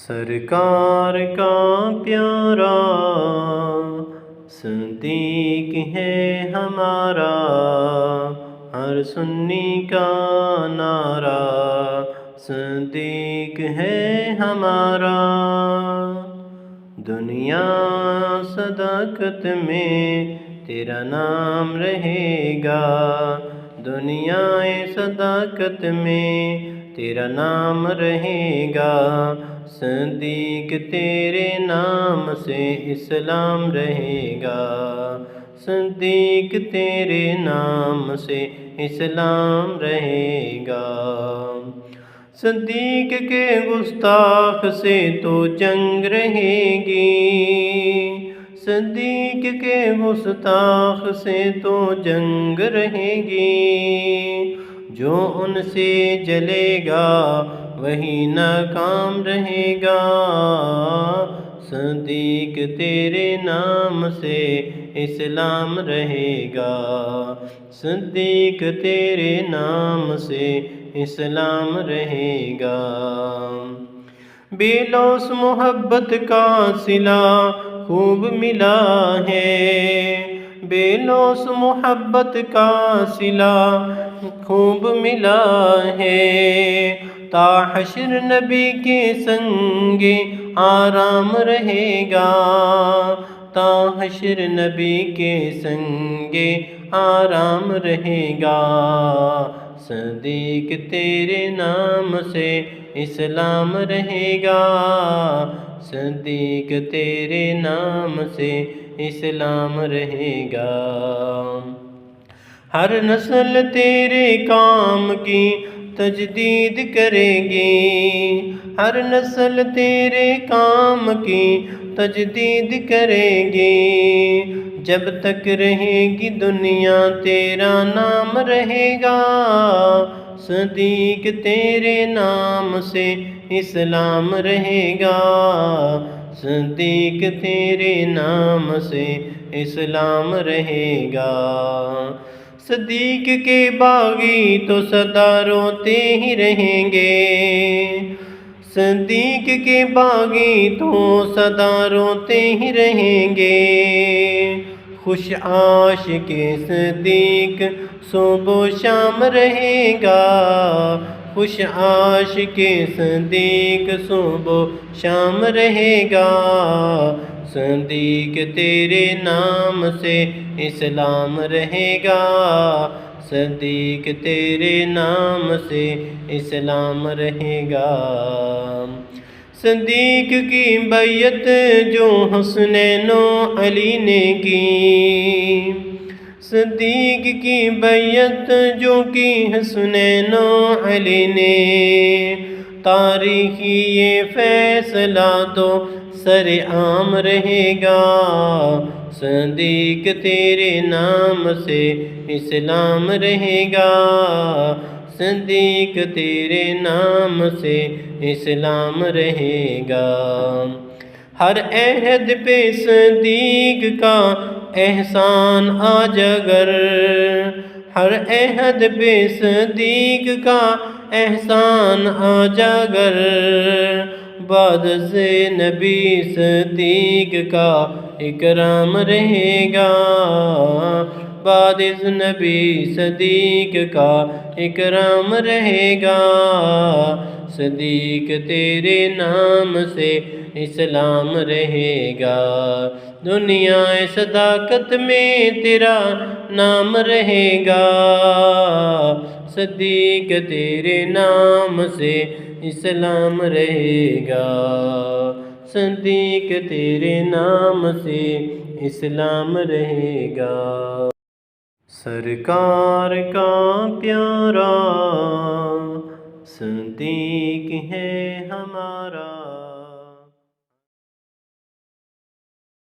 سرکار کا پیارا صدیق ہے ہمارا، ہر سنی کا نعرہ صدیق ہے ہمارا۔ دنیا صداقت میں تیرا نام رہے گا، دنیا صداقت میں تیرا نام رہے گا۔ صدیق تیرے نام سے اسلام رہے گا، صدیق تیرے نام سے اسلام رہے گا۔ صدیق کے گستاخ سے تو جنگ رہے گی، صدیق کے گستاخ سے تو جنگ رہے گی۔ جو ان سے جلے گا وہی ناکام رہے گا، صدیق تیرے نام سے اسلام رہے گا، صدیق تیرے نام سے اسلام رہے گا۔ بے لوث محبت کا صلہ خوب ملا ہے، بے لوث محبت کا صلہ خوب ملا ہے۔ تا حشر نبی کے سنگ آرام رہے گا، تا حشر نبی کے سنگ آرام رہے گا۔ صدیق تیرے نام سے اسلام رہے گا، صدیق تیرے نام سے اسلام رہے گا۔ ہر نسل تیرے کام کی تجدید کرے گی، ہر نسل تیرے کام کی تجدید کرے گی۔ جب تک رہے گی دنیا تیرا نام رہے گا، صدیق تیرے نام سے اسلام رہے گا، صدیق تیرے نام سے اسلام رہے گا۔ صدیق کے باغی تو سدا روتے ہی رہیں گے، صدیق کے باغی تو سدا روتے ہی رہیں گے۔ خوش عاشق صدیق صبح و شام رہے گا، خوش عاشق صدیق صبح و شام رہے گا۔ صدیق تیرے نام سے اسلام رہے گا، صدیق تیرے نام سے اسلام رہے گا۔ صدیق کی بیعت جو حسنین و علی نے کی، صدیق کی بیعت جو کی حسنین و علی نے، تاریخی یہ فیصلہ تو سر عام رہے گا۔ صدیق تیرے نام سے اسلام رہے گا، صدیق تیرے نام سے اسلام رہے گا۔ ہر عہد پہ صدیق کا احسان آج اگر، ہر عہد پہ صدیق کا احسان آج اگر، بعد سے نبی صدیق کا اکرام رہے گا، بعد از نبی صدیق کا اکرام رہے گا۔ صدیق تیرے نام سے اسلام رہے گا، دنیا صداقت میں تیرا نام رہے گا، صدیق تیرے نام سے اسلام رہے گا، صدیق تیرے نام سے اسلام رہے گا۔ سرکار کا پیارا